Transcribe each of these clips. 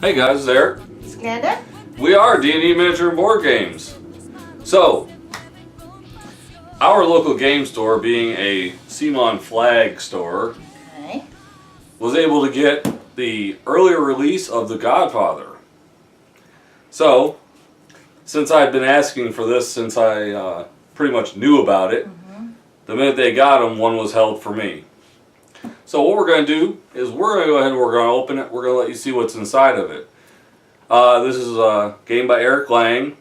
Hey guys, it's Eric. It's Glenda. We are D&D Miniature and Board Games. So, our local game store, being a CMON flag store, Okay. was able to get the earlier release of The Godfather. So, since I'd been asking for this since I pretty much knew about it, the minute they got them, one was held for me. So what we're going to do is we're going to go ahead and we're going to open it. We're going to let you see what's inside of it. This is a game by Eric Lang.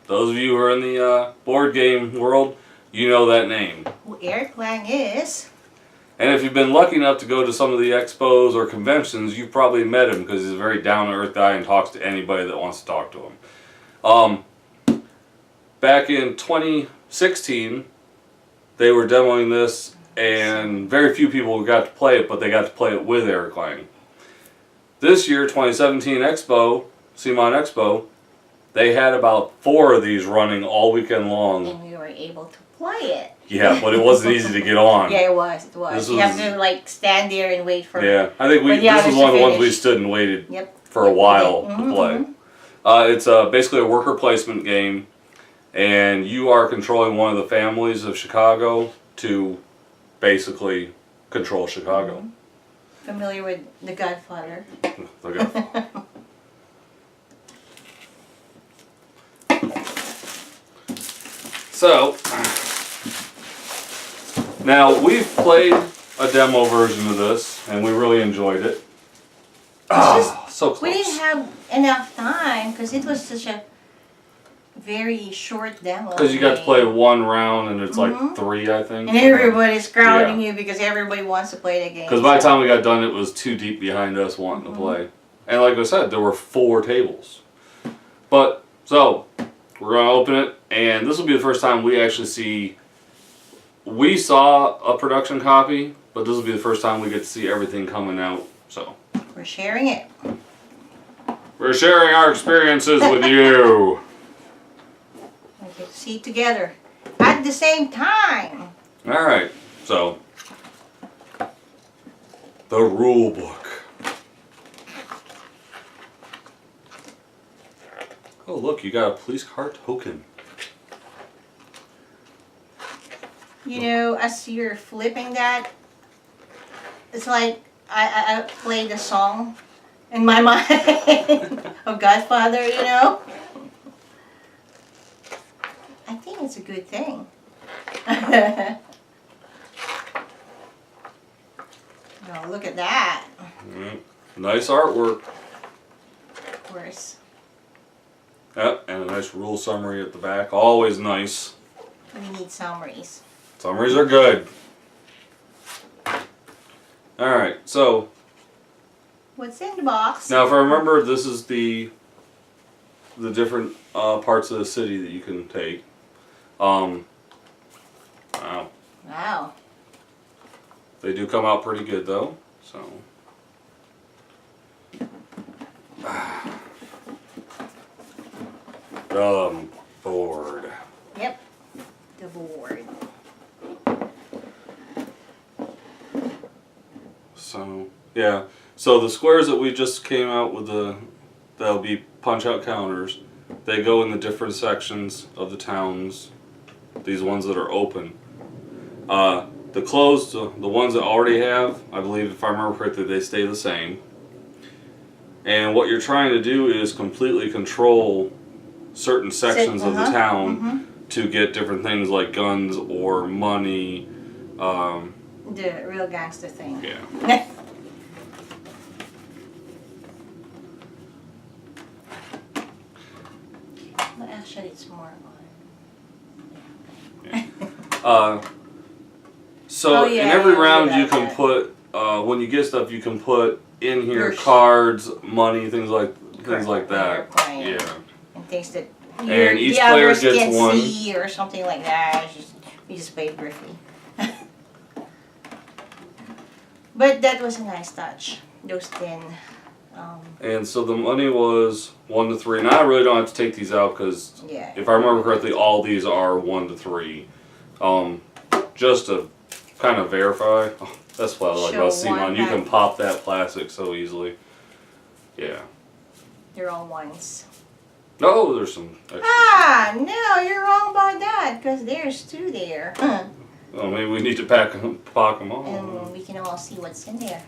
Those of you who are in the board game world, you know that name. Who Eric Lang is. And if you've been lucky enough to go to some of the expos or conventions, you've probably met him because he's a very down-to-earth guy and talks to anybody that wants to talk to him. Back in 2016, they were demoing this, and very few people got to play it, but they got to play it with Eric Lang. This year, 2017 Expo, CMON Expo, they had about 4 of these running all weekend long. And we were able to play it. Yeah, but it wasn't easy to get on. Yeah, it was. It was. You have to like stand there and wait for. Yeah, I think this is one of the ones we stood and waited for a while to play. It's basically a worker placement game, and you are controlling one of the families of Chicago to basically control Chicago. Familiar with The Godfather? Okay. So, now we've played a demo version of this, and we really enjoyed it. Oh, so close. We didn't have enough time because it was such a very short demo. Because you got to play one round, and it's like 3, I think. And everybody's crowding you because everybody wants to play the game. Because by the time we got done, it was too deep behind us wanting to play. And like I said, there were 4 tables. But, so, we're going to open it, and this will be the first time we actually see... We saw a production copy, but this will be the first time we get to see everything coming out, so... We're sharing it. We're sharing our experiences with you! We get to see it together at the same time. Alright, so... The rule book. Oh look, you got a police car token. You know, as you're flipping that, it's like I played a song in my mind of Godfather, you know? I think it's a good thing. Oh, look at that. Nice artwork. Of course. Yep, and a nice rule summary at the back. Always nice. We need summaries. Summaries are good. Alright, so... What's in the box? Now if I remember, this is the different parts of the city that you can take. Wow. Wow. They do come out pretty good though, so... Board. Yep. The board. So, yeah. So the squares that we just came out with, that'll be punch-out counters. They go in the different sections of the towns. These ones that are open. The closed, the ones that already have, I believe if I remember correctly, they stay the same. And what you're trying to do is completely control certain sections of the town to get different things like guns or money. The real gangster thing. Yeah. Well, actually, it's more on. So in every round you can put, when you get stuff, you can put in here cards, money, things like that. Yeah. And things that and each player gets one. See or something like that. We just played briefly. But that was a nice touch. Those 10. And so the money was 1 to 3. Now I really don't have to take these out because if I remember correctly, all these are 1 to 3. Just to kind of verify. Oh, that's what I like about CMON. You can pop that plastic so easily. Yeah. They're all ones. No, there's some extras. Ah, no, you're wrong about that, because there's 2 there. Well, maybe we need to pack them all. And we can all see what's in there.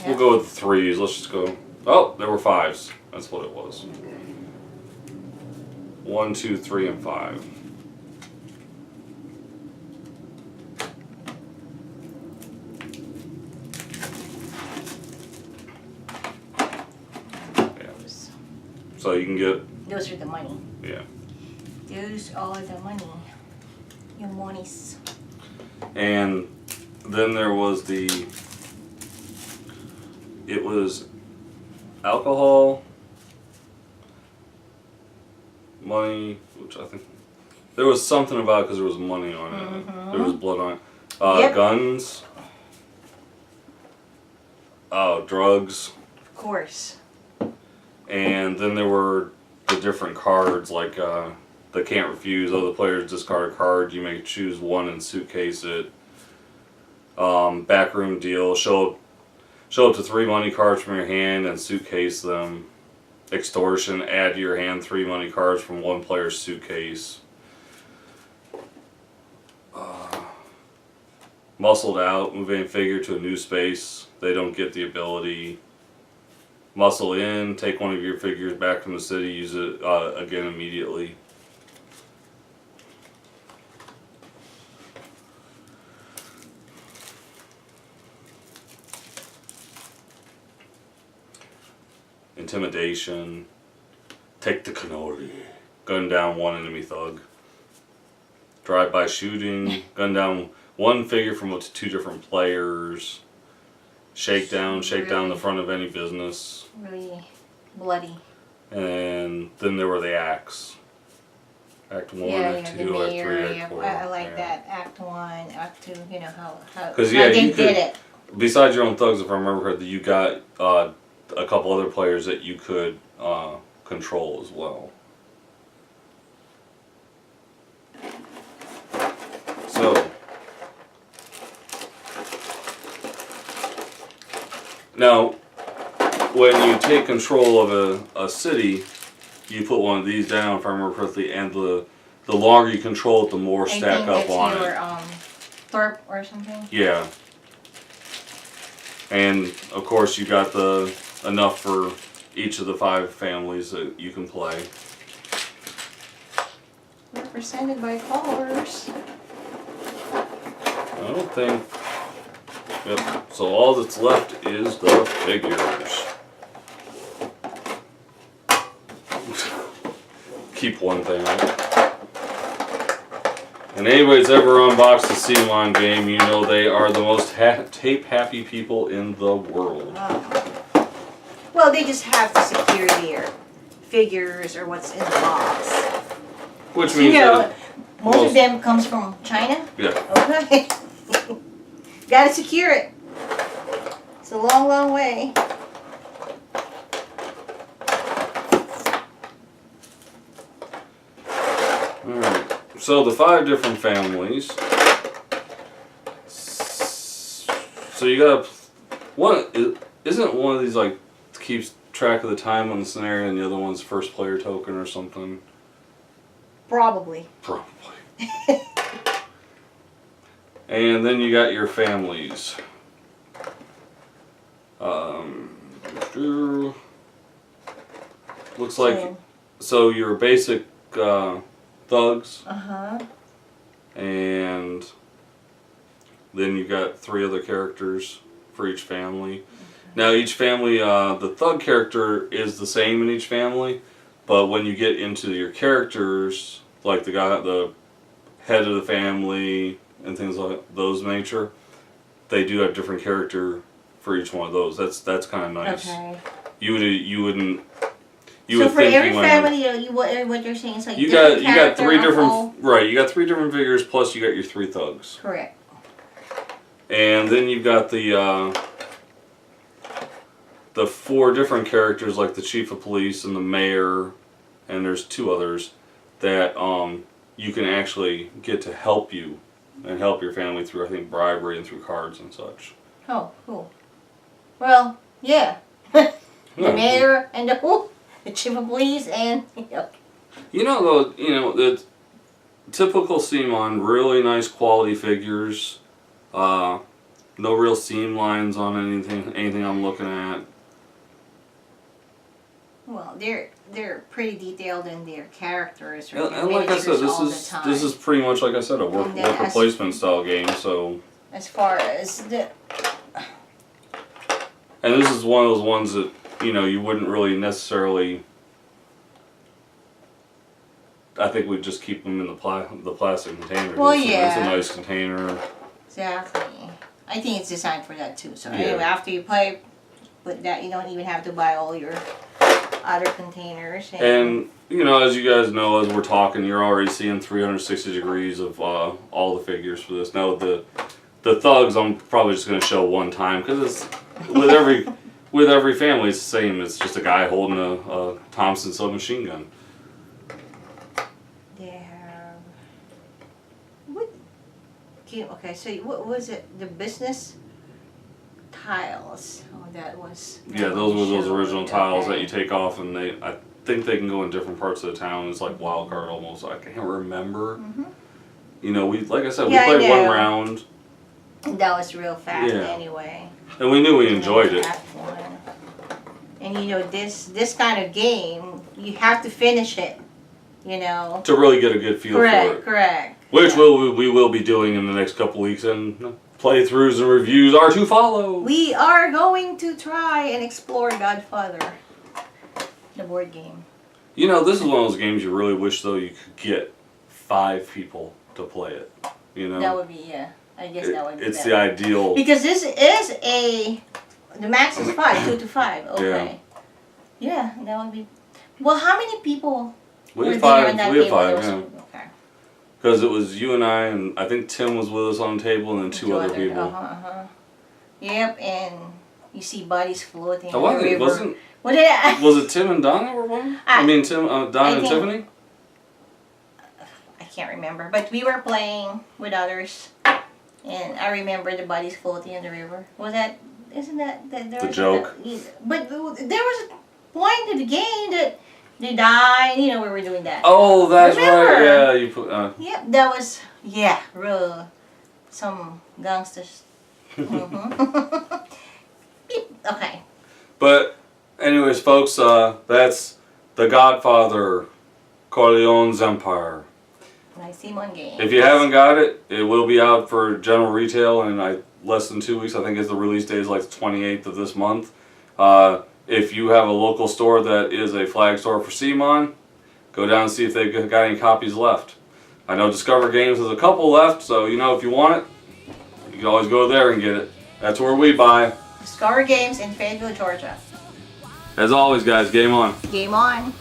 We'll go with 3s. Let's just go. Oh, there were 5s. That's what it was. 1, 2, 3, and 5. So you can get. Those are the money. Yeah. Those are the money. Your monies. And then there was it was alcohol, money, which I think there was something about because there was money on it. Mm-hmm. There was blood on it. Yep. Guns. Drugs. Of course. And then there were the different cards, like the can't refuse. The players discard a card. You may choose one and suitcase it. Backroom deal. Show up to 3 money cards from your hand and suitcase them. Extortion. Add to your hand 3 money cards from one player's suitcase. Muscled out. Move a figure to a new space. They don't get the ability. Muscle in, take one of your figures back from the city, use it again immediately. Intimidation, take the cannoli, gun down 1 enemy thug. Drive-by shooting, gun down 1 figure from up to 2 different players. Shake down the front of any business. Really bloody. And then there were the acts. Act 1, Act 2, the Act mayor, 3, Act 4. I like that. Act 1, Act 2, you know how yeah, they you did it. Besides your own thugs, if I remember correctly, you got a couple other players that you could control as well. So now, when you take control of a city, you put one of these down, if I remember correctly, and the longer you control it, the more stack up on it. Thorpe or something? Yeah. And of course you got enough for each of the 5 families that you can play. Represented by colors. I don't think. Yep. So all that's left is the figures. Keep one thing out. And anybody's ever unboxed a CMON game, you know they are the most tape-happy people in the world. Well, they just have to secure their figures or what's in the box. Which means that most of them comes from China. Yeah. Okay. Gotta secure it. It's a long, long way. Alright. So the 5 different families. So you got one. Isn't one of these like keeps track of the time on the scenario, and the other one's first player token or something? Probably. And then you got your families. Looks like so your basic thugs. And then you got 3 other characters for each family. Now each family, the thug character is the same in each family, but when you get into your characters, like the head of the family and things like those nature, they do have different character for each one of those. That's kind of nice. Okay. You wouldn't. So for every family, what you're saying is like you got 3 different right. You got 3 different figures plus you got your 3 thugs. Correct. And then you've got the 4 different characters like the chief of police and the mayor, and there's 2 others that you can actually get to help you and help your family through, I think, bribery and through cards and such. Oh, cool. Well, yeah. the mayor and the chief of police, and the typical CMON, really nice quality figures. No real seam lines on anything I'm looking at. well, they're pretty detailed in their characters. And like I said, this is pretty much, like I said, a worker placement style game. So as far as and this is one of those ones that you wouldn't really necessarily. I think we'd just keep them in the plastic container. Well, it's a nice container. Exactly. I think it's designed for that too. So Yeah. anyway, after you play with that, you don't even have to buy all your other containers. And as you guys know, as we're talking, you're already seeing 360 degrees of all the figures for this. Now the thugs, I'm probably just going to show one time because it's with every family it's the same. It's just a guy holding a Thompson submachine gun. They have what? Okay, so what was it? The business tiles. Oh, that was. Yeah, those were those original tiles that you take off, and I think they can go in different parts of the town. It's like wild card almost. I can't remember. Mm-hmm. Like I said, we played one round. That was real fast Yeah. anyway. And we knew we enjoyed it. And this kind of game, you have to finish it. To really get a good feel for it. Correct. Which we will be doing in the next couple weeks, and playthroughs and reviews are to follow. We are going to try and explore Godfather, the board game. This is one of those games you really wish though you could get 5 people to play it. That would be I guess that would be. It's better. the ideal. Because this is the max is 5, 2 to 5. Okay. Yeah, that would be. Well, how many people? We had were 5. there on that We had table? 5. There was- Yeah. Okay. Because it was you and I, and I think Tim was with us on the table, and then 2 other people. Yep, and you see bodies floating Oh, in the river. wasn't? What did I? Was it Tim and Donna were one? I mean, Donna and think- Tiffany. I can't remember, but we were playing with others, and I remember the bodies floating in the river. Was that? Isn't that there The was joke. But there was a point in the game that they died. We were doing that. Oh, that's Remember? right. Yeah, you put. Yep, that was real. Some gangsters. Okay. But, anyways, folks, that's the Godfather, Corleone's Empire. Nice CMON game. If you haven't got it, it will be out for general retail in less than 2 weeks. I think the release date is like the 28th of this month. If you have a local store that is a flag store for CMON, go down and see if they've got any copies left. I know Discover Games has a couple left, so if you want it, you can always go there and get it. That's where we buy. Discover Games in Fayetteville, Georgia. As always, guys, game on. Game on.